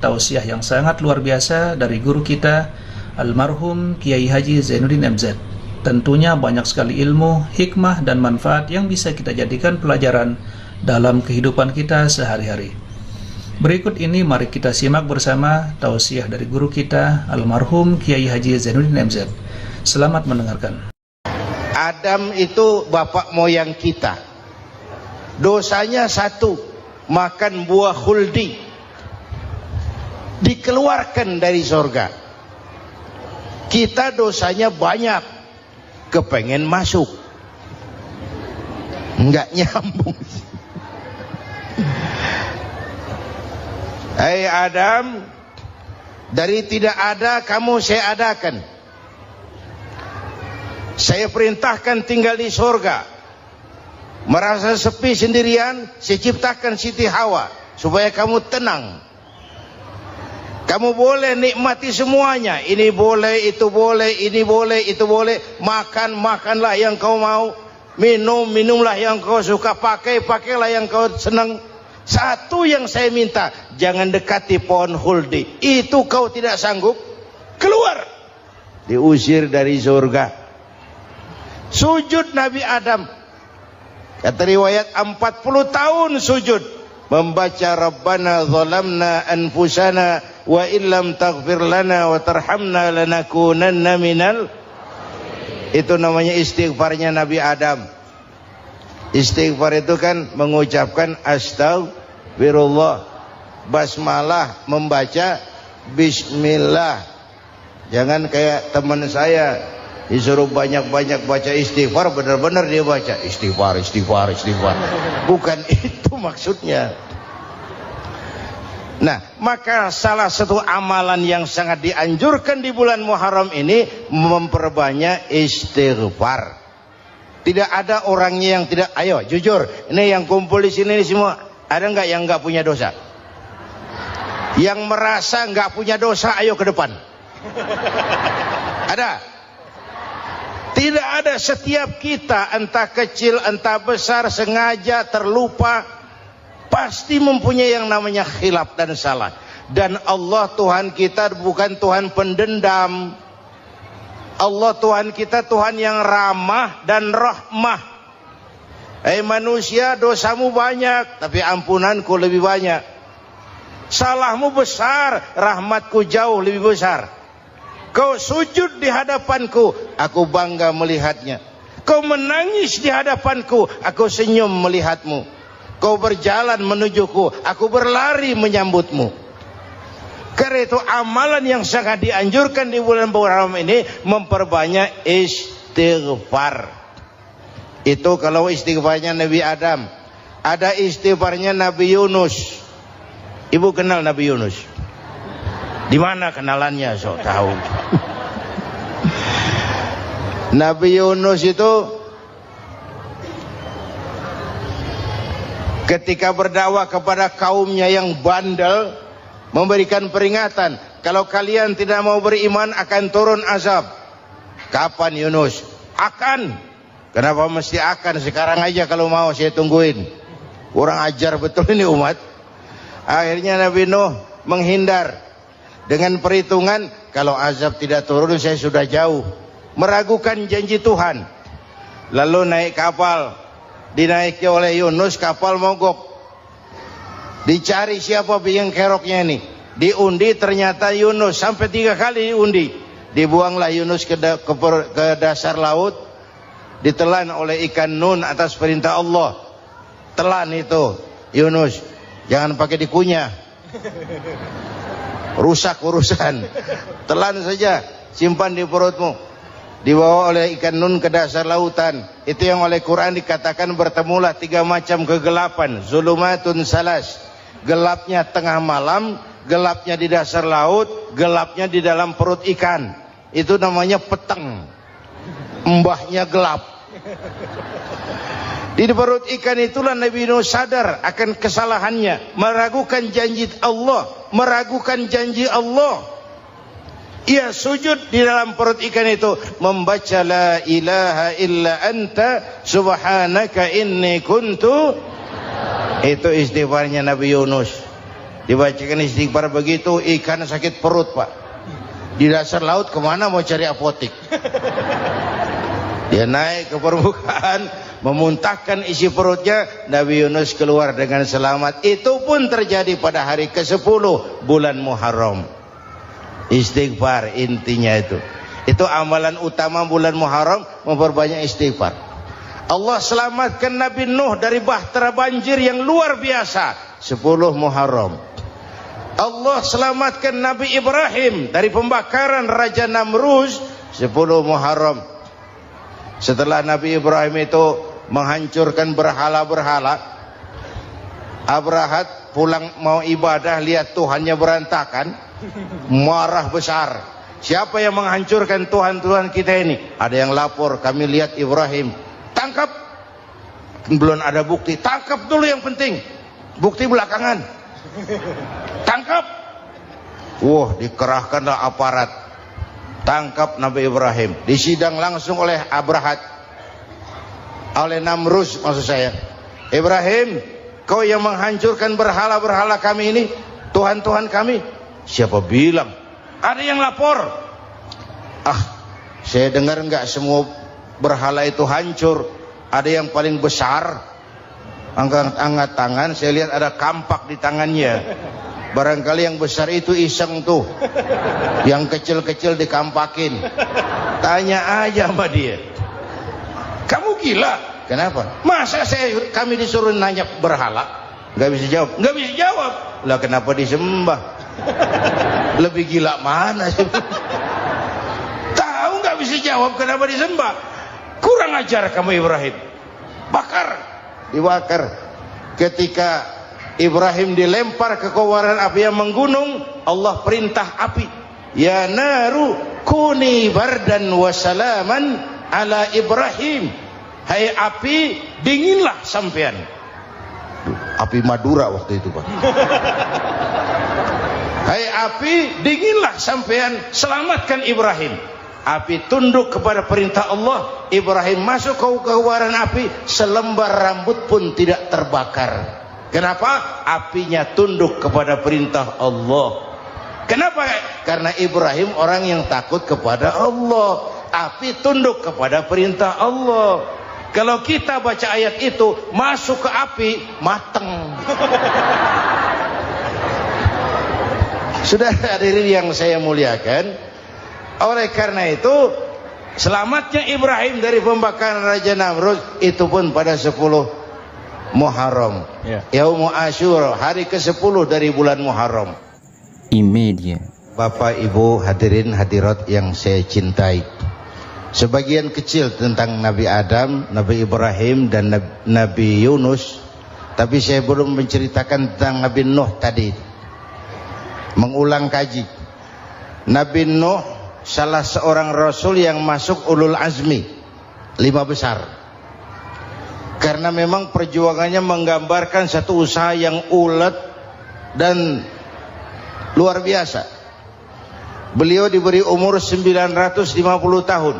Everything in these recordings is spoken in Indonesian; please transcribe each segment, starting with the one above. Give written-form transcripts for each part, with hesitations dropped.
Tausiah yang sangat luar biasa dari guru kita almarhum Kiai Haji Zainuddin MZ. Tentunya banyak sekali ilmu, hikmah dan manfaat yang bisa kita jadikan pelajaran dalam kehidupan kita sehari-hari. Berikut ini mari kita simak bersama tausiah dari guru kita almarhum Kiai Haji Zainuddin MZ. Selamat mendengarkan. Adam itu bapak moyang kita. Dosanya satu, makan buah khuldi. Dikeluarkan dari surga. Kita dosanya banyak, kepengen masuk, enggak nyambung. Hai Adam, dari tidak ada kamu saya adakan. Saya perintahkan tinggal di surga. Merasa sepi sendirian, saya ciptakan Siti Hawa supaya kamu tenang. Kamu boleh nikmati semuanya. Ini boleh, itu boleh, ini boleh, itu boleh. Makan, makanlah yang kau mau. Minum, minumlah yang kau suka. Pakai, pakailah yang kau senang. Satu yang saya minta, jangan dekati pohon khuldi. Itu kau tidak sanggup, keluar. Diusir dari surga. Sujud Nabi Adam. Kata riwayat 40 tahun sujud. Membaca Rabbana zalamna anfusana wa illam taghfir lana wa tarhamna lanakunanna minal. Itu namanya istighfarnya Nabi Adam. Istighfar itu kan mengucapkan astagfirullah, basmalah, membaca bismillah. Jangan kayak teman saya disuruh banyak-banyak baca istighfar, benar-benar dia baca istighfar, istighfar, istighfar. Bukan itu maksudnya. Nah, maka salah satu amalan yang sangat dianjurkan di bulan Muharram ini memperbanyak istighfar. Tidak ada orangnya yang tidak. Ayo jujur, ini yang kumpul di sini semua, ada nggak yang nggak punya dosa? Yang merasa nggak punya dosa, ayo ke depan. Ada? Tidak ada. Setiap kita, entah kecil entah besar, sengaja terlupa, pasti mempunyai yang namanya khilaf dan salah. Dan Allah Tuhan kita bukan Tuhan pendendam. Allah Tuhan kita Tuhan yang ramah dan rahmah. Hai manusia, dosamu banyak, tapi ampunanku lebih banyak. Salahmu besar, rahmatku jauh lebih besar. Kau sujud di hadapanku, aku bangga melihatnya. Kau menangis di hadapanku, aku senyum melihatmu. Kau berjalan menujuku, aku berlari menyambutmu. Karena itu amalan yang sangat dianjurkan di bulan Muharram ini memperbanyak istighfar. Itu kalau istighfarnya Nabi Adam. Ada istighfarnya Nabi Yunus. Ibu kenal Nabi Yunus? Di mana kenalannya? So tahu. Nabi Yunus itu ketika berdakwah kepada kaumnya yang bandel, memberikan peringatan, kalau kalian tidak mau beriman akan turun azab. Kapan Yunus? Akan. Kenapa mesti akan? Sekarang aja kalau mau saya tungguin. Kurang ajar betul ini umat. Akhirnya Nabi Nuh menghindar dengan perhitungan, kalau azab tidak turun saya sudah jauh. Meragukan janji Tuhan. Lalu naik kapal, dinaiki oleh Yunus, kapal mogok. Dicari siapa biang keroknya ini. Diundi, ternyata Yunus. Sampai 3 kali diundi. Dibuanglah Yunus ke dasar laut. Ditelan oleh ikan nun atas perintah Allah. Telan itu Yunus. Jangan pakai dikunyah, rusak urusan. Telan saja, simpan di perutmu. Dibawa oleh ikan nun ke dasar lautan. Itu yang oleh Quran dikatakan bertemulah 3 macam kegelapan. Zulumatun salas. Gelapnya tengah malam, gelapnya di dasar laut, gelapnya di dalam perut ikan. Itu namanya peteng. Mbahnya gelap. Di perut ikan itulah Nabi Nuh sadar akan kesalahannya, meragukan janji Allah, meragukan janji Allah. Ia sujud di dalam perut ikan itu, membaca la ilaha illa anta subhanaka inni kuntu. Itu istighfarnya Nabi Yunus. Dibacakan istighfar begitu, ikan sakit perut Pak. Di dasar laut kemana mau cari apotik? Dia naik ke permukaan, memuntahkan isi perutnya, Nabi Yunus keluar dengan selamat. Itu pun terjadi pada hari ke-10 bulan Muharram. Istighfar intinya itu. Itu amalan utama bulan Muharram, memperbanyak istighfar. Allah selamatkan Nabi Nuh dari bahtera banjir yang luar biasa 10 Muharram. Allah selamatkan Nabi Ibrahim dari pembakaran Raja Namruz 10 Muharram. Setelah Nabi Ibrahim itu menghancurkan berhala-berhala, Abrahat pulang mau ibadah, lihat Tuhannya berantakan, marah besar. Siapa yang menghancurkan Tuhan-Tuhan kita ini? Ada yang lapor, kami lihat Ibrahim. Tangkap. Belum ada bukti, tangkap dulu yang penting, bukti belakangan. Tangkap. Wah, dikerahkanlah aparat, tangkap Nabi Ibrahim. Disidang langsung oleh Abrahat, oleh Namruz maksud saya. Ibrahim, kau yang menghancurkan berhala-berhala kami ini, Tuhan-Tuhan kami. Siapa bilang? Ada yang lapor. Saya dengar enggak semua berhala itu hancur. Ada yang paling besar, angkat tangan, saya lihat ada kampak di tangannya. Barangkali yang besar itu iseng tuh, yang kecil-kecil dikampakin. Tanya aja sama dia. Kamu gila? Kenapa? Masa kami disuruh nanya berhala? Gak bisa jawab. Gak bisa jawab. Lah kenapa disembah? Lebih gila mana sih? Tahu gak bisa jawab kenapa disembah? Kurang ajar kamu Ibrahim. Bakar, dibakar. Ketika Ibrahim dilempar ke kobaran api yang menggunung, Allah perintah api, ya naru kuni bardan wa salaman ala Ibrahim. Hai api, dinginlah sampean. Api Madura waktu itu Pak. Hai api, dinginlah sampean, selamatkan Ibrahim. Api tunduk kepada perintah Allah. Ibrahim masuk ke kobaran api, selembar rambut pun tidak terbakar. Kenapa? Apinya tunduk kepada perintah Allah. Kenapa? Karena Ibrahim orang yang takut kepada Allah. Api tunduk kepada perintah Allah. Kalau kita baca ayat itu, masuk ke api, mateng. Sudah hadirin yang saya muliakan, oleh karena itu selamatnya Ibrahim dari pembakaran Raja Namruz itu pun pada 10 Muharram, Yaumul Asyura, hari ke-10 dari bulan Muharram. Imedia. Bapak Ibu hadirin hadirat yang saya cintai, sebagian kecil tentang Nabi Adam, Nabi Ibrahim dan Nabi Yunus, tapi saya belum menceritakan tentang Nabi Nuh tadi. Mengulang kaji. Nabi Nuh salah seorang rasul yang masuk ulul azmi 5 besar. Karena memang perjuangannya menggambarkan satu usaha yang ulet dan luar biasa. Beliau diberi umur 950 tahun.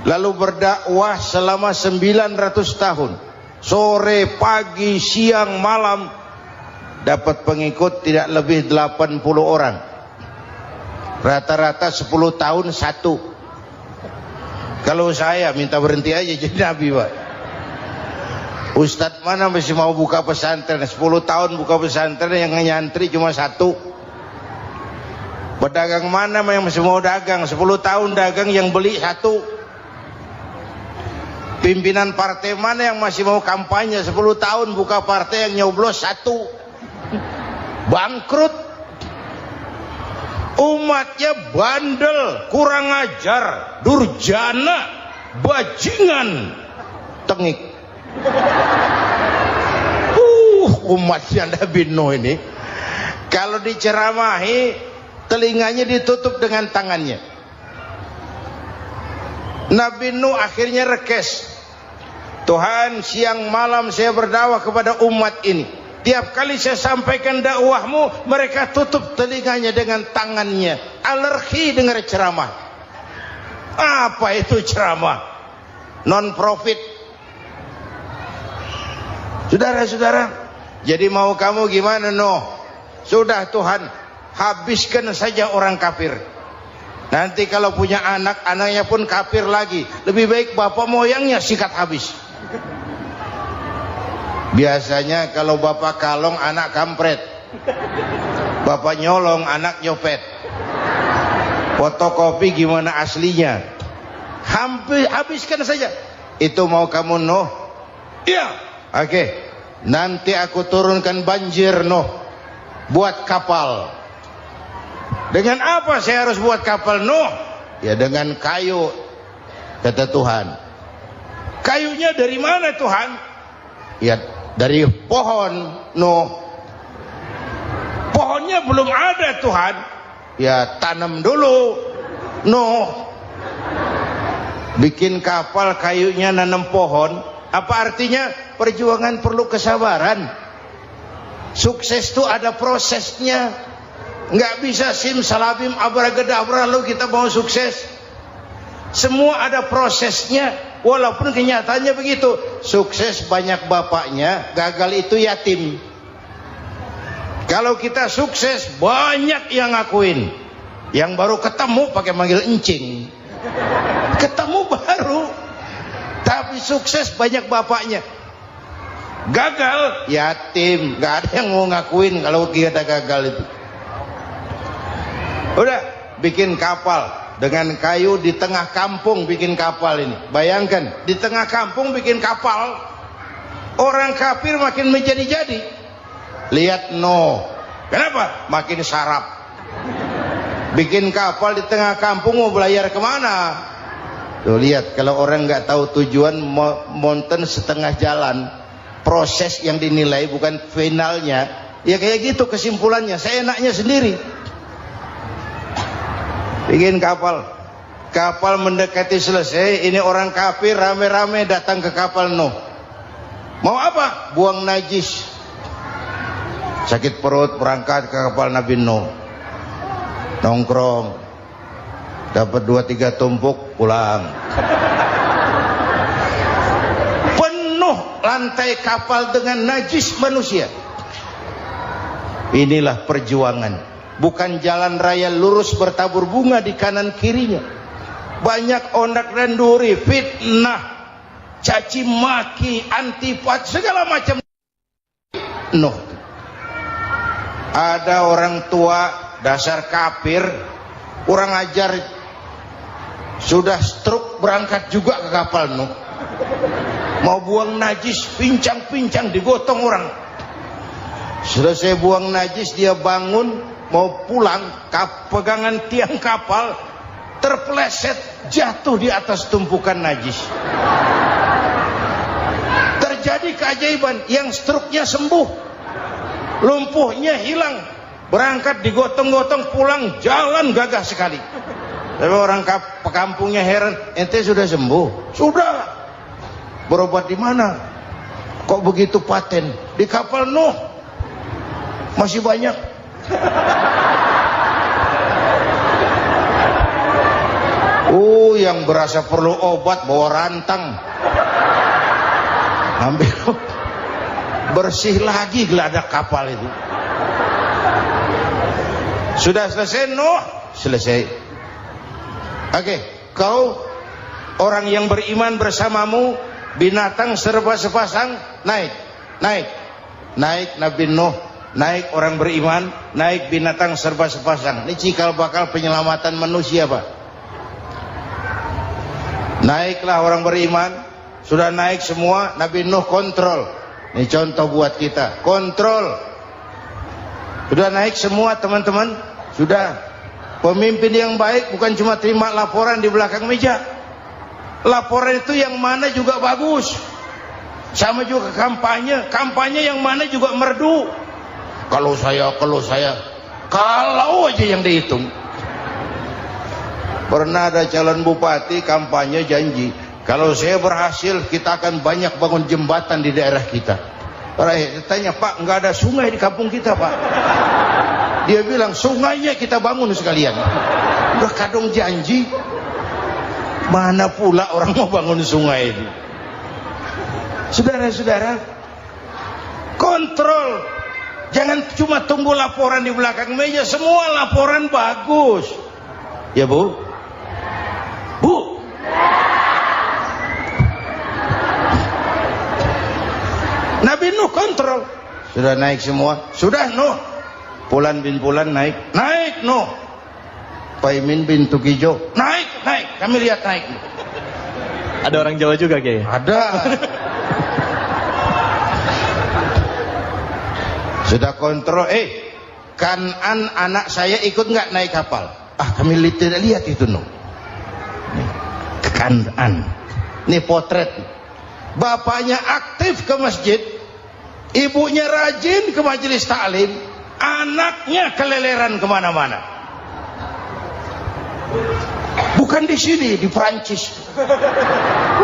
Lalu berdakwah selama 900 tahun. Sore, pagi, siang, malam. Dapat pengikut tidak lebih 80 orang. Rata-rata 10 tahun satu. Kalau saya minta berhenti aja jadi nabi Pak. Ustadz mana masih mau buka pesantren? 10 tahun buka pesantren, yang nyantri cuma satu. Pedagang mana yang masih mau dagang? 10 tahun dagang, yang beli satu. Pimpinan partai mana yang masih mau kampanye? 10 tahun buka partai, yang nyoblos satu. Bangkrut. Umatnya bandel, kurang ajar, durjana, bajingan, tengik. Umatnya Nabi Nuh ini kalau diceramahi, telinganya ditutup dengan tangannya. Nabi Nuh akhirnya rekes. Tuhan, siang malam saya berdakwah kepada umat ini. Tiap kali saya sampaikan dakwahmu, mereka tutup telinganya dengan tangannya. Alergi dengar ceramah. Apa itu ceramah? Non profit. Saudara-saudara, jadi mau kamu gimana Nuh? Sudah Tuhan, habiskan saja orang kafir. Nanti kalau punya anak, anaknya pun kafir lagi. Lebih baik bapak moyangnya sikat habis. Biasanya kalau bapak kalong, anak kampret. Bapak nyolong, anak nyopet. Fotokopi gimana aslinya. Habiskan saja. Itu mau kamu Nuh? Iya. Oke. Nanti aku turunkan banjir Nuh. Buat kapal. Dengan apa saya harus buat kapal Nuh? Ya dengan kayu, kata Tuhan. Kayunya dari mana Tuhan? Ya dari pohon Nuh. Pohonnya belum ada Tuhan. Ya tanam dulu Nuh. Bikin kapal kayunya nanam pohon. Apa artinya? Perjuangan perlu kesabaran. Sukses itu ada prosesnya. Nggak bisa simsalabim abracadabra lalu kita mau sukses. Semua ada prosesnya. Walaupun kenyataannya begitu. Sukses banyak bapaknya, gagal itu yatim. Kalau kita sukses banyak yang ngakuin. Yang baru ketemu pakai manggil encing. Ketemu baru. Tapi sukses banyak bapaknya. Gagal yatim, nggak ada yang mau ngakuin kalau kita gagal itu. Udah bikin kapal dengan kayu di tengah kampung, bikin kapal ini. Bayangkan di tengah kampung bikin kapal. Orang kafir makin menjadi-jadi. Lihat Nuh, kenapa? Makin sarap. Bikin kapal di tengah kampung mau belayar kemana? Tuh lihat, kalau orang nggak tahu tujuan, mountain setengah jalan. Proses yang dinilai bukan finalnya. Ya kayak gitu kesimpulannya. Saya enaknya sendiri. Bikin kapal. Kapal mendekati selesai. Ini orang kafir rame-rame datang ke kapal Nuh. Mau apa? Buang najis. Sakit perut berangkat ke kapal Nabi Nuh. Nongkrong. Dapat 2-3 tumpuk pulang. Penuh lantai kapal dengan najis manusia. Inilah perjuangan. Bukan jalan raya lurus bertabur bunga di kanan kirinya. Banyak ondak dan duri, fitnah, caci maki, antipat, segala macam. Nuh. Ada orang tua dasar kafir, kurang ajar, sudah stroke berangkat juga ke kapal Nuh. Mau buang najis, pincang-pincang digotong orang. Selesai buang najis dia bangun mau pulang, pegangan tiang kapal terpeleset jatuh di atas tumpukan najis. Terjadi keajaiban, yang stroke-nya sembuh, lumpuhnya hilang, berangkat digotong-gotong pulang, jalan gagah sekali. Tapi orang kampungnya heran, ente sudah sembuh? Sudah. Berobat di mana? Kok begitu paten? Di kapal Nuh. Masih banyak. Yang berasa perlu obat bawa rantang. Ambil bersih lagi geladak kapal itu. Sudah selesai Nuh? Selesai. Oke, kau orang yang beriman bersamamu, binatang serba sepasang, naik Nabi Nuh, naik orang beriman, naik binatang serba sepasang. Ini cikal bakal penyelamatan manusia, Pak. Naiklah orang beriman, sudah naik semua, Nabi Nuh kontrol. Ini contoh buat kita, kontrol. Sudah naik semua teman-teman, sudah. Pemimpin yang baik bukan cuma terima laporan di belakang meja. Laporan itu yang mana juga bagus. Sama juga kampanye yang mana juga merdu. Kalau aja yang dihitung. Pernah ada calon bupati kampanye janji, kalau saya berhasil kita akan banyak bangun jembatan di daerah kita. Orang tanya, Pak, nggak ada sungai di kampung kita, Pak. Dia bilang, sungainya kita bangun sekalian. Udah kadung janji, mana pula orang mau bangun sungai itu. Saudara-saudara, kontrol. Jangan cuma tunggu laporan di belakang meja, semua laporan bagus. Ya Bu? Bu? Nabi Nuh kontrol. Sudah naik semua? Sudah Nuh. Pulan bin Pulan naik. Naik Nuh. Paimin bin Tukijo. Naik, naik. Kami lihat naik. Ada orang Jawa juga Kiai? Ada. Sudah kontrol. Kan'an anak saya ikut nggak naik kapal? Kami tidak lihat itu Nuh. Kan'an. Ini potret. Bapaknya aktif ke masjid, ibunya rajin ke majelis taklim, anaknya keleleran kemana-mana. Bukan di sini, di Prancis.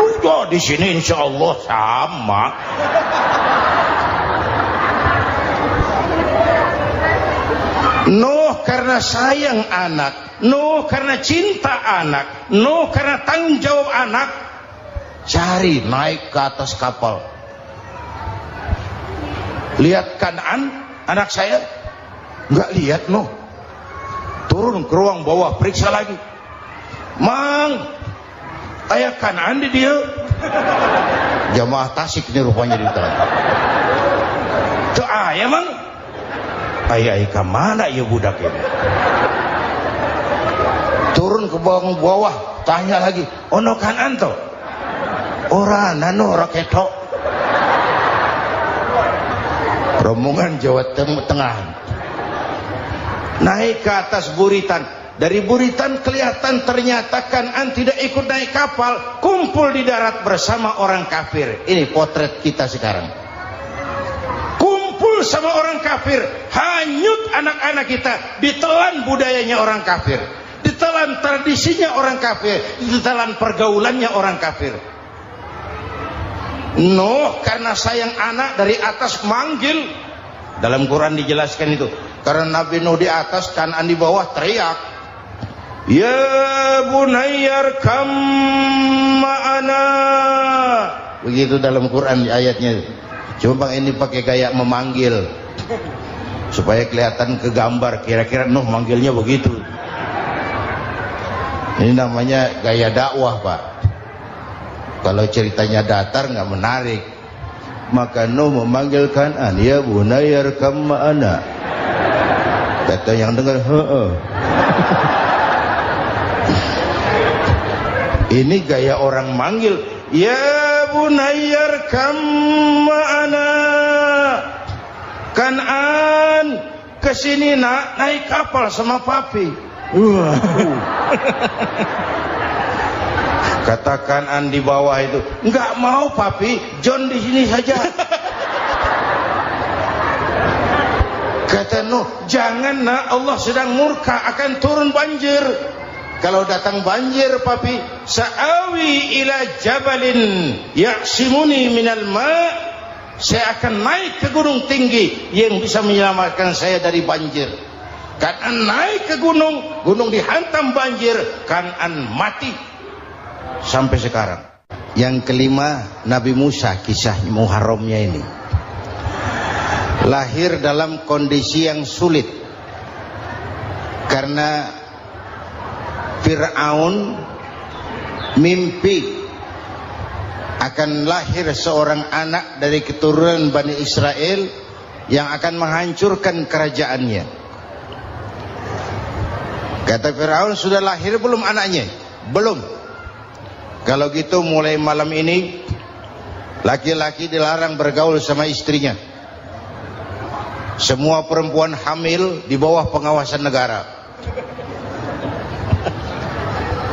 Udah di sini insya Allah sama. Nuh karena sayang anak, Nuh karena cinta anak, Nuh karena tanggung jawab anak, cari naik ke atas kapal. Lihat Kan'an anak saya? Nggak lihat Nuh. Turun ke ruang bawah, periksa lagi. Mang, ayah Kan'an di dia. Jamaah Tasik ini rupanya di dalam. Tuh ayah Mang. Ayah ke mana ya budak ini? Turun ke bawah, tanya lagi. Ono Kan'an toh? Orang nano raketok. Rombongan Jawa Tengah naik ke atas buritan. Dari buritan kelihatan ternyata Kan'an tidak ikut naik kapal, kumpul di darat bersama orang kafir. Ini potret kita sekarang. Kumpul sama orang kafir, hanyut anak-anak kita, ditelan budayanya orang kafir, ditelan tradisinya orang kafir, ditelan pergaulannya orang kafir. Nuh karena sayang anak dari atas manggil. Dalam Quran dijelaskan itu. Karena Nabi Nuh di atas, Kan'an di bawah, teriak, ya bunayyar kam ma'ana. Begitu dalam Quran di ayatnya. Cuma ini pakai gaya memanggil supaya kelihatan kegambar, kira-kira Nuh manggilnya begitu. Ini namanya gaya dakwah Pak. Kalau ceritanya datar nggak menarik. Maka Nuh memanggil Kan'an, ya bunayyar kam ma'ana. Kata yang dengar, ini gaya orang manggil, ya bunayyar kam ma'ana. Kan'an kesini nak, naik kapal sama papi. Kata Kan'an di bawah itu, enggak mau papi, John di sini saja. Kata Nuh, jangan nak, Allah sedang murka, akan turun banjir. Kalau datang banjir papi, sa'awi ila jabalin ya'simuni minal ma', saya akan naik ke gunung tinggi yang bisa menyelamatkan saya dari banjir. Kan'an naik ke gunung, gunung dihantam banjir, Kan'an mati. Sampai sekarang. Yang kelima, Nabi Musa, kisah Muharramnya ini. Lahir dalam kondisi yang sulit. Karena Fir'aun mimpi akan lahir seorang anak dari keturunan Bani Israel yang akan menghancurkan kerajaannya. Kata Fir'aun, sudah lahir belum anaknya? Belum. Kalau gitu mulai malam ini laki-laki dilarang bergaul sama istrinya. Semua perempuan hamil di bawah pengawasan negara.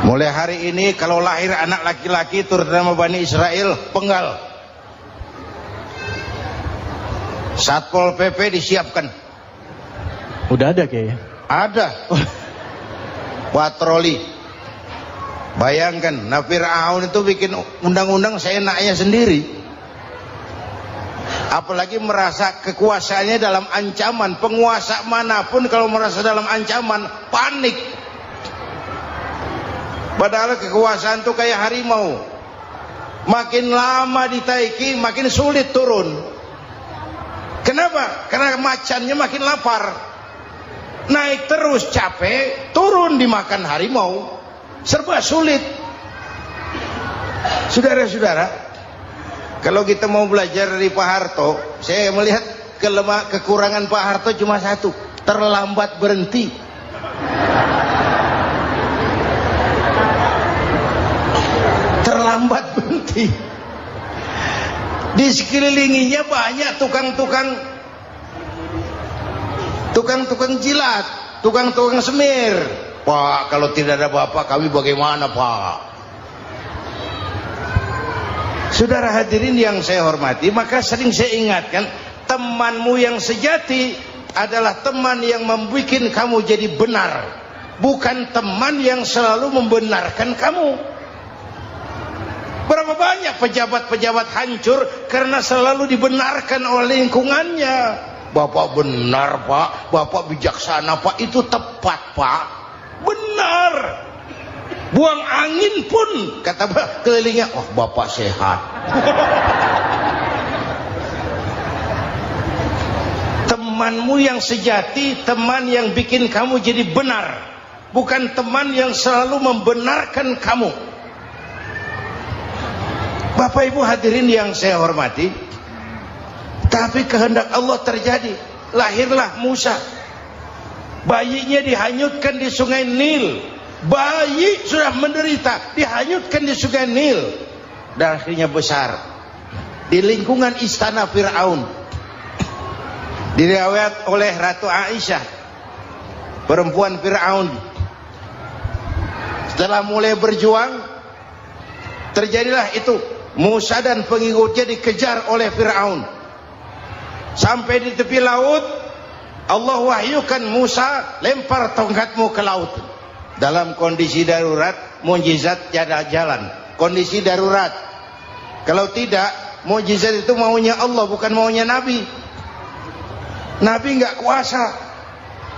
Mulai hari ini kalau lahir anak laki-laki terutama Bani Israel, penggal. Satpol PP disiapkan. Udah ada kayaknya. Ada. Patroli. Bayangkan, nah Fir'aun itu bikin undang-undang seenaknya sendiri. Apalagi merasa kekuasaannya dalam ancaman. Penguasa manapun kalau merasa dalam ancaman, panik. Padahal kekuasaan itu kayak harimau. Makin lama ditaiki, makin sulit turun. Kenapa? Karena macannya makin lapar. Naik terus capek, turun dimakan harimau. Serba sulit. Saudara-saudara, kalau kita mau belajar dari Pak Harto, saya melihat kekurangan Pak Harto cuma satu, terlambat berhenti. Terlambat berhenti. Di sekelilinginya banyak tukang-tukang jilat, tukang-tukang semir. Pak, kalau tidak ada bapak kami bagaimana, Pak? Saudara hadirin yang saya hormati, maka sering saya ingatkan, temanmu yang sejati adalah teman yang membuat kamu jadi benar, bukan teman yang selalu membenarkan kamu. Berapa banyak pejabat-pejabat hancur karena selalu dibenarkan oleh lingkungannya. Bapak benar, Pak. Bapak bijaksana, Pak. Itu tepat, Pak. Benar. Buang angin pun kata kelilingnya, oh Bapak sehat. Temanmu yang sejati, teman yang bikin kamu jadi benar, bukan teman yang selalu membenarkan kamu. Bapak Ibu hadirin yang saya hormati, tapi kehendak Allah terjadi. Lahirlah Musa. Bayinya dihanyutkan di sungai Nil. Bayi sudah menderita, dihanyutkan di sungai Nil. Dan akhirnya besar di lingkungan istana Fir'aun. Diriwayat oleh Ratu Aisyah, perempuan Fir'aun. Setelah mulai berjuang, terjadilah itu. Musa dan pengikutnya dikejar oleh Fir'aun. Sampai di tepi laut, Allah wahyukan Musa, lempar tongkatmu ke laut. Dalam kondisi darurat, mukjizat tiada jalan. Kondisi darurat. Kalau tidak, mukjizat itu maunya Allah, bukan maunya Nabi. Nabi nggak kuasa.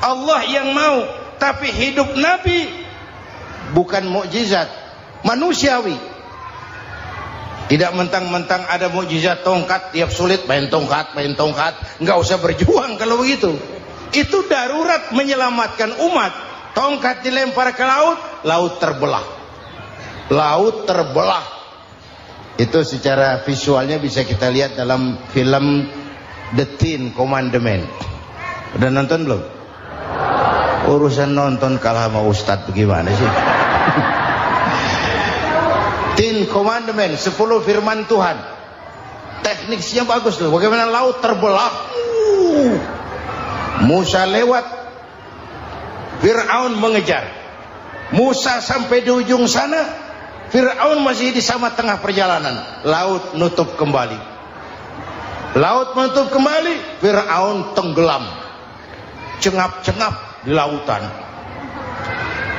Allah yang mau. Tapi hidup Nabi bukan mukjizat, manusiawi. Tidak mentang-mentang ada mukjizat tongkat, tiap sulit main tongkat. Nggak usah berjuang kalau begitu. Itu darurat menyelamatkan umat. Tongkat dilempar ke laut, laut terbelah. Laut terbelah. Itu secara visualnya bisa kita lihat dalam film The Ten Commandment. Udah nonton belum? Urusan nonton kalah sama Ustadz bagaimana sih? Ten Commandment, 10 firman Tuhan. Tekniknya bagus loh. Bagaimana laut terbelah. Musa lewat, Fir'aun mengejar. Musa sampai di ujung sana, Fir'aun masih di sama tengah perjalanan. Laut nutup kembali. Laut menutup kembali, Fir'aun tenggelam. Cengap-cengap di lautan.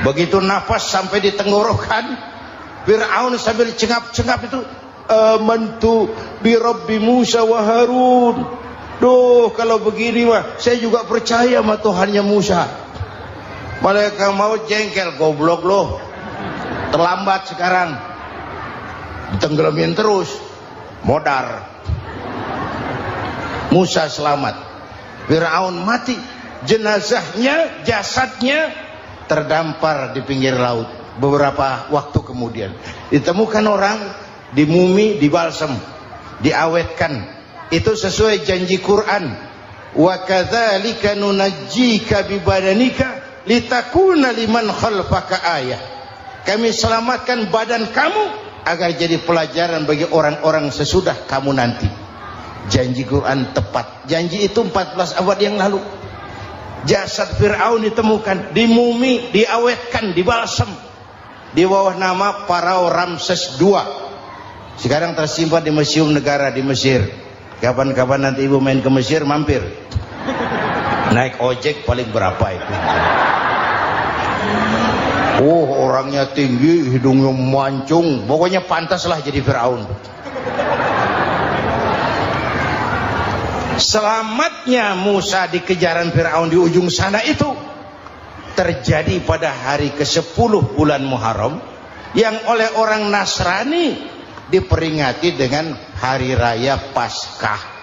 Begitu nafas sampai di tenggorokan, Fir'aun sambil cengap-cengap itu, amantu bi Rabbi Musa wa Harun. Duh, kalau begini mah saya juga percaya sama Tuhannya Musa. Malaikat maut jengkel, goblok loh. Terlambat sekarang. Ditenggelamin terus. Modar. Musa selamat. Fir'aun mati. Jenazahnya, jasadnya terdampar di pinggir laut. Beberapa waktu kemudian ditemukan orang, dimumi, dibalsem, diawetkan. Itu sesuai janji Quran. Wa kadzalika nunajjika bi badanika litakuna liman khalfaka ayah. Kami selamatkan badan kamu agar jadi pelajaran bagi orang-orang sesudah kamu nanti. Janji Quran tepat. Janji itu 14 abad yang lalu. Jasad Fir'aun ditemukan, dimumi, diawetkan, dibalsem di bawah nama Parao Ramses II. Sekarang tersimpan di Museum Negara di Mesir. Kapan-kapan nanti ibu main ke Mesir, mampir. Naik ojek paling berapa itu? Oh, orangnya tinggi, hidungnya mancung, pokoknya pantaslah jadi Fir'aun. Selamatnya Musa di kejaran Fir'aun di ujung sana itu terjadi pada hari ke-10 bulan Muharram, yang oleh orang Nasrani diperingati dengan hari raya Paskah.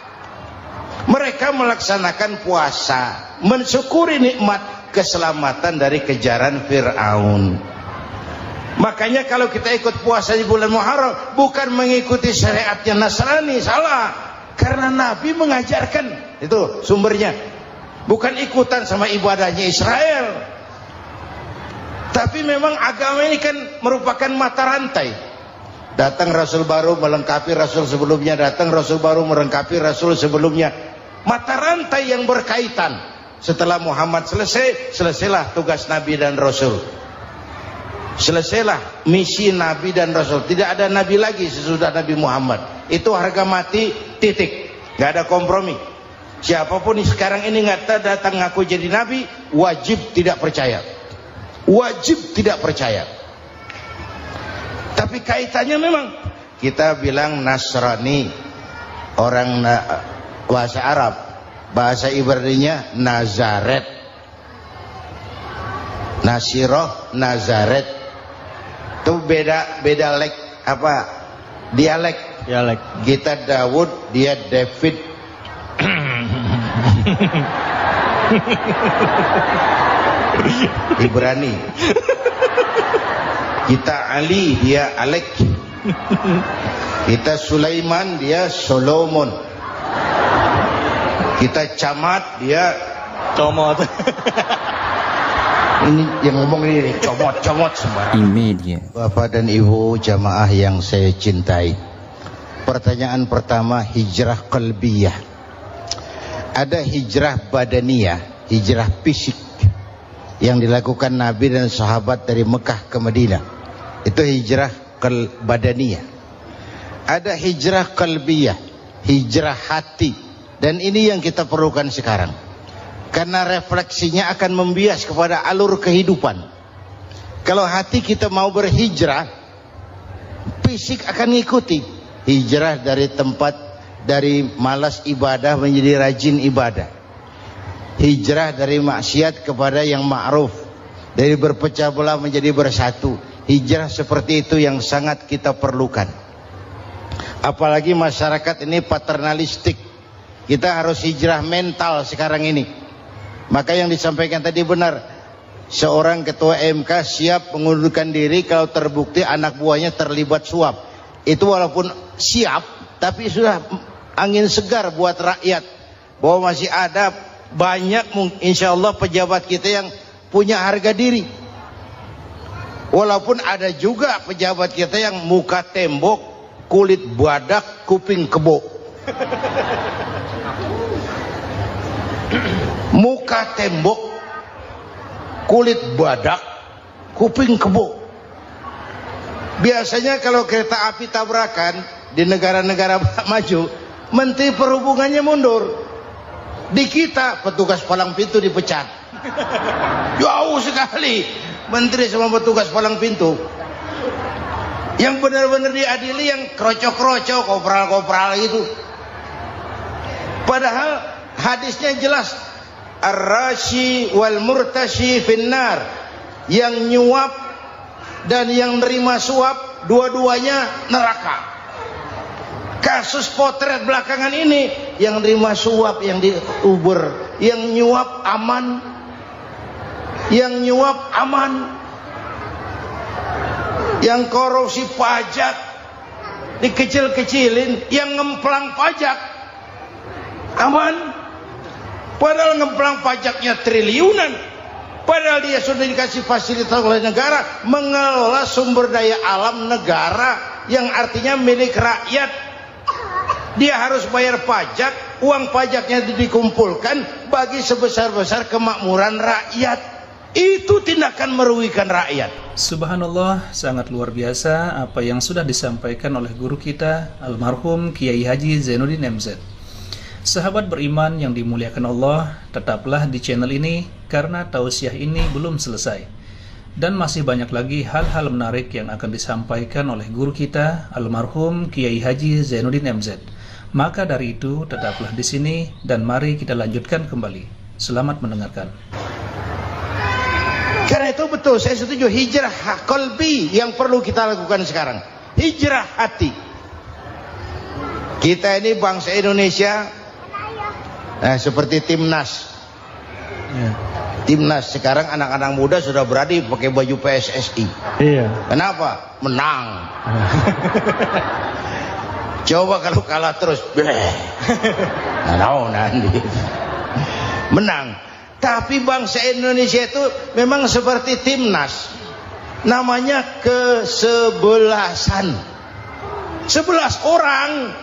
Mereka melaksanakan puasa, mensyukuri nikmat keselamatan dari kejaran Fir'aun. Makanya kalau kita ikut puasa di bulan Muharram, bukan mengikuti syariatnya Nasrani, salah. Karena Nabi mengajarkan, itu sumbernya. Bukan ikutan sama ibadahnya Israel. Tapi memang agama ini kan merupakan mata rantai. Datang Rasul baru melengkapi Rasul sebelumnya, datang Rasul baru melengkapi Rasul sebelumnya. Mata rantai yang berkaitan. Setelah Muhammad selesai, selesailah tugas Nabi dan Rasul. Selesailah misi Nabi dan Rasul. Tidak ada Nabi lagi sesudah Nabi Muhammad. Itu harga mati, titik. Gak ada kompromi. Siapapun sekarang ini nggak datang ngaku jadi Nabi, wajib tidak percaya. Wajib tidak percaya. Tapi kaitannya memang kita bilang Nasrani, orang bahasa Arab, bahasa Ibraninya Nazaret, Nasiroh, Nazaret. Itu beda dialek. Kita Daud, dia David. Ibrani. Kita Ali, dia Alek. Kita Sulaiman, dia Solomon. Kita Camat, dia Comot. Ini yang ngomong ini comot sembarang. Imedia. Bapak dan Ibu jamaah yang saya cintai, pertanyaan pertama, hijrah qalbiyah. Ada hijrah badaniyah, hijrah fisik yang dilakukan Nabi dan sahabat dari Mekah ke Madinah. Itu hijrah badaniyah. Ada hijrah qalbiyah, hijrah hati. Dan ini yang kita perlukan sekarang. Karena refleksinya akan membias kepada alur kehidupan. Kalau hati kita mau berhijrah, fisik akan ngikuti. Hijrah dari tempat, dari malas ibadah menjadi rajin ibadah. Hijrah dari maksiat kepada yang ma'ruf, dari berpecah belah menjadi bersatu. Hijrah seperti itu yang sangat kita perlukan. Apalagi masyarakat ini paternalistik. Kita harus hijrah mental sekarang ini. Maka yang disampaikan tadi benar. Seorang ketua MK siap mengundurkan diri kalau terbukti anak buahnya terlibat suap. Itu walaupun siap, tapi sudah angin segar buat rakyat. Bahwa masih ada banyak insya Allah pejabat kita yang punya harga diri. Walaupun ada juga pejabat kita yang muka tembok, kulit badak, kuping kebo. Muka tembok, kulit badak, kuping kebo. Biasanya kalau kereta api tabrakan di negara-negara maju, Menteri Perhubungannya mundur. Di kita petugas palang pintu dipecat. Jauh sekali menteri sama petugas palang pintu. Yang benar-benar diadili yang krocok-krocok, kopral-kopral itu. Padahal hadisnya jelas, ar-rashi wal murtashi finnar. Yang nyuap dan yang nerima suap, dua-duanya neraka. Kasus potret belakangan ini, yang nerima suap, yang diuber, yang nyuap aman, yang nyuap aman, yang korupsi pajak dikecil-kecilin, yang ngemplang pajak aman. Padahal ngemplang pajaknya triliunan. Padahal dia sudah dikasih fasilitas oleh negara mengelola sumber daya alam negara yang artinya milik rakyat. Dia harus bayar pajak, uang pajaknya dikumpulkan bagi sebesar-besar kemakmuran rakyat. Itu tindakan merugikan rakyat. Subhanallah, sangat luar biasa apa yang sudah disampaikan oleh guru kita almarhum Kiai Haji Zainuddin MZ. Sahabat beriman yang dimuliakan Allah, tetaplah di channel ini karena tausiah ini belum selesai. Dan masih banyak lagi hal-hal menarik yang akan disampaikan oleh guru kita almarhum Kiai Haji Zainuddin MZ. Maka dari itu tetaplah di sini dan mari kita lanjutkan kembali. Selamat mendengarkan. Karena itu betul, saya setuju, hijrah qalbi yang perlu kita lakukan sekarang. Hijrah hati. Kita ini bangsa Indonesia Nah, seperti timnas. Iya. Timnas sekarang anak-anak muda sudah berani pakai baju PSSI. Iya. Kenapa? Menang. Coba kalau kalah terus, nanti menang. Tapi bangsa Indonesia itu memang seperti timnas, namanya kesebelasan. 11 orang.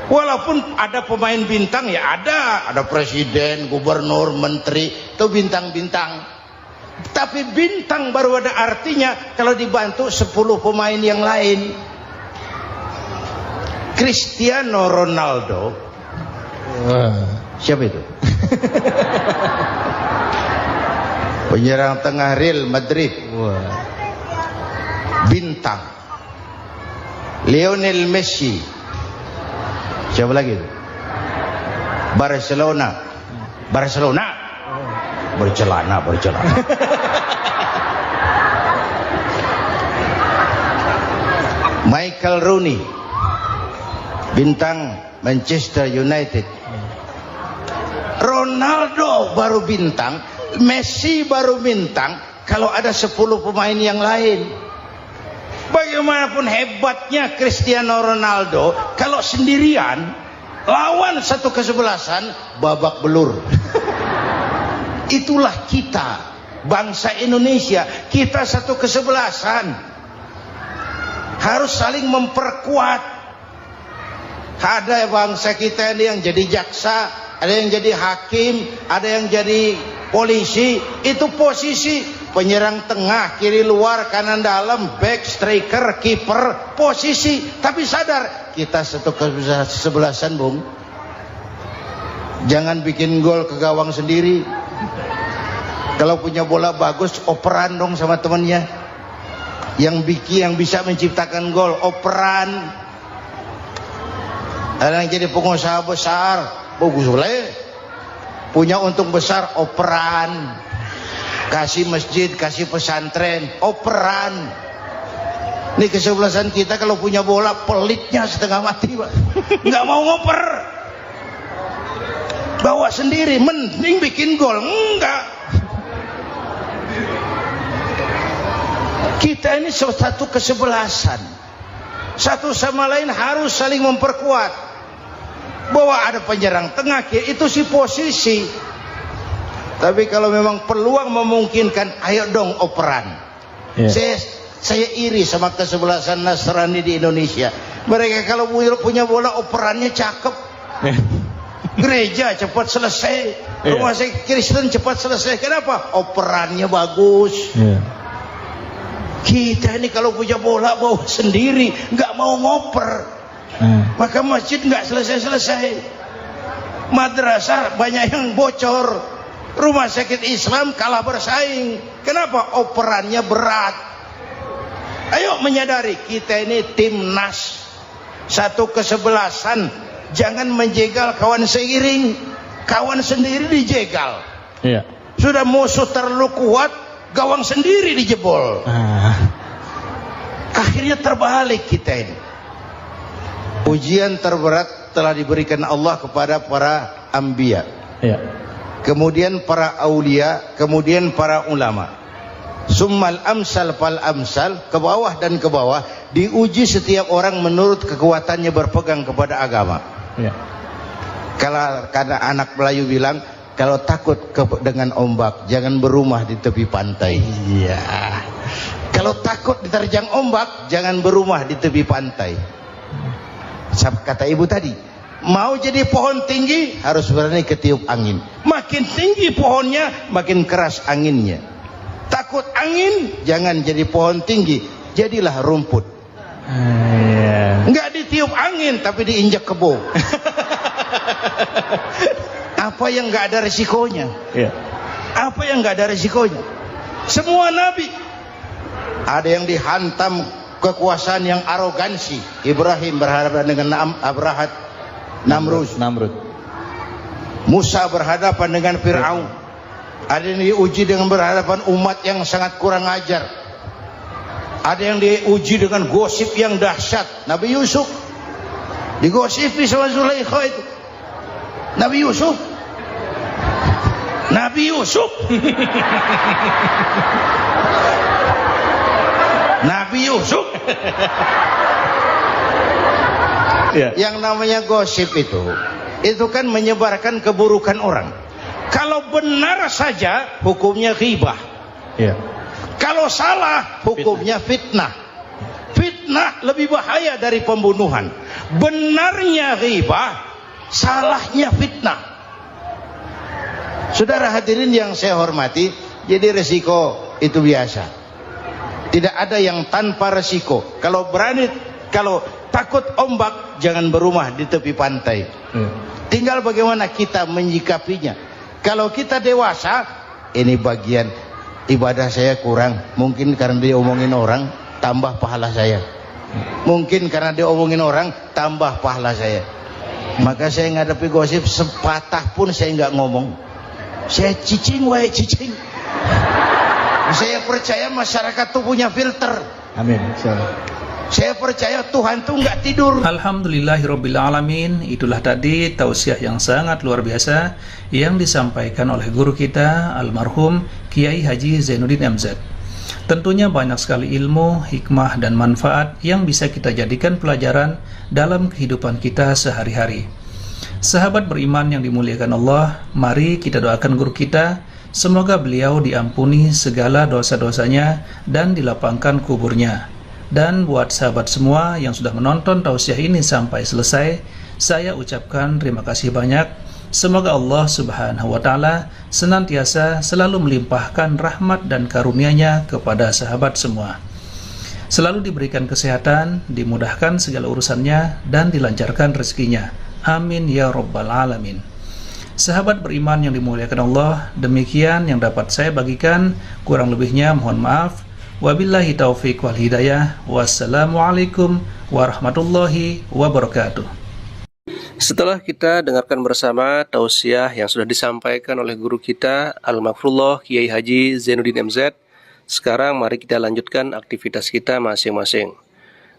Walaupun ada pemain bintang ya ada presiden, gubernur, menteri, itu bintang-bintang. Tapi bintang baru ada artinya kalau dibantu 10 pemain yang lain. Cristiano Ronaldo. Siapa itu? Penyerang tengah Real Madrid. Bintang. Lionel Messi. Siapa lagi itu? Barcelona. Bercelana. Michael Rooney. Bintang Manchester United. Ronaldo baru bintang, Messi baru bintang kalau ada 10 pemain yang lain. Bagaimanapun hebatnya Cristiano Ronaldo, kalau sendirian lawan satu kesebelasan babak belur. Itulah kita, bangsa Indonesia, kita satu kesebelasan. Harus saling memperkuat. Ada bangsa kita ini yang jadi jaksa, ada yang jadi hakim, ada yang jadi polisi. Itu posisi penyerang tengah, kiri luar, kanan dalam, back, striker, kiper, posisi. Tapi sadar kita satu kesebelasan, Bung. Jangan bikin gol ke gawang sendiri. Kalau punya bola bagus, operan dong sama temannya. Yang bisa menciptakan gol, operan. Ada yang jadi pengusaha besar, bagus boleh. Punya untung besar, operan. Kasih masjid, kasih pesantren, operan. Ini kesebelasan kita kalau punya bola pelitnya setengah mati, Pak. Nggak mau ngoper. Bawa sendiri, mending bikin gol. Enggak. Kita ini satu kesebelasan. Satu sama lain harus saling memperkuat. Bahwa ada penyerang tengah, itu si posisi. Tapi kalau memang peluang memungkinkan, ayo dong operan. Saya iri sama kesebelasan Nasrani di Indonesia. Mereka kalau punya bola operannya cakep. Gereja cepat selesai, rumah sakit Kristen cepat selesai. Kenapa? Operannya bagus. Kita ini kalau punya bola bawa sendiri, nggak mau ngoper. Maka masjid nggak selesai-selesai, madrasah banyak yang bocor, rumah sakit Islam kalah bersaing. Kenapa? Operannya berat. Ayo menyadari kita ini timnas, satu kesebelasan. Jangan menjegal kawan seiring, kawan sendiri dijegal. Sudah musuh terlalu kuat, gawang sendiri dijebol. Akhirnya terbalik kita ini. Ujian terberat telah diberikan Allah kepada para anbiya, kemudian para aulia, kemudian para ulama. Summal amsal fal amsal, ke bawah dan ke bawah, diuji setiap orang menurut kekuatannya berpegang kepada agama. Karena anak Melayu bilang, kalau takut dengan ombak, jangan berumah di tepi pantai. Kalau takut diterjang ombak, jangan berumah di tepi pantai. Kata ibu tadi, mau jadi pohon tinggi harus berani ketiup angin. Makin tinggi pohonnya, makin keras anginnya. Takut angin, jangan jadi pohon tinggi, jadilah rumput. Nggak ditiup angin, tapi diinjak kebo. Apa yang nggak ada resikonya? Apa yang nggak ada resikonya? Semua nabi ada yang dihantam kekuasaan yang arogansi. Ibrahim berhadapan dengan Namrud. Musa berhadapan dengan Fir'aun. Ada yang diuji dengan berhadapan umat yang sangat kurang ajar. Ada yang diuji dengan gosip yang dahsyat. Nabi Yusuf digosipi sama Zulaikha itu. Nabi Yusuf. Nabi Yusuf. Nabi Yusuf. Ya. Yang namanya gosip itu kan menyebarkan keburukan orang. Kalau benar saja hukumnya ghibah. Ya. Kalau salah hukumnya fitnah. Fitnah lebih bahaya dari pembunuhan. Benarnya ghibah, salahnya fitnah. Saudara hadirin yang saya hormati, jadi resiko itu biasa. Tidak ada yang tanpa resiko. Kalau takut ombak, jangan berumah di tepi pantai. Tinggal bagaimana kita menyikapinya. Kalau kita dewasa, ini bagian ibadah saya kurang. Mungkin karena dia omongin orang, tambah pahala saya. Mungkin karena dia omongin orang, tambah pahala saya. Maka saya ngadepi gosip sepatah pun saya nggak ngomong. Saya cicing, cicing. Saya percaya masyarakat itu punya filter. Amin. Saya percaya Tuhan tuh nggak tidur. Alhamdulillahirrabbilalamin. Itulah tadi tausiah yang sangat luar biasa yang disampaikan oleh guru kita almarhum Kiai Haji Zainuddin MZ. Tentunya banyak sekali ilmu, hikmah dan manfaat yang bisa kita jadikan pelajaran dalam kehidupan kita sehari-hari. Sahabat beriman yang dimuliakan Allah, mari kita doakan guru kita, semoga beliau diampuni segala dosa-dosanya dan dilapangkan kuburnya. Dan buat sahabat semua yang sudah menonton tausiah ini sampai selesai, saya ucapkan terima kasih banyak. Semoga Allah Subhanahu wa Ta'ala senantiasa selalu melimpahkan rahmat dan karunia-Nya kepada sahabat semua. Selalu diberikan kesehatan, dimudahkan segala urusannya, dan dilancarkan rezekinya. Amin ya Rabbal Alamin. Sahabat beriman yang dimuliakan Allah, demikian yang dapat saya bagikan. Kurang lebihnya mohon maaf. Wabillahi taufiq wal hidayah. Wassalamualaikum warahmatullahi wabarakatuh. Setelah kita dengarkan bersama tausiah yang sudah disampaikan oleh guru kita Al-Maghfurullah Kiai Haji Zainuddin MZ, sekarang mari kita lanjutkan aktivitas kita masing-masing.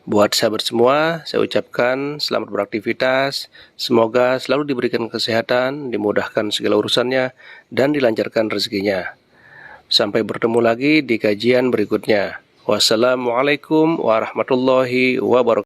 Buat sahabat semua, saya ucapkan selamat beraktivitas. Semoga selalu diberikan kesehatan, dimudahkan segala urusannya, dan dilancarkan rezekinya. Sampai bertemu lagi di kajian berikutnya. Wassalamualaikum warahmatullahi wabarakatuh.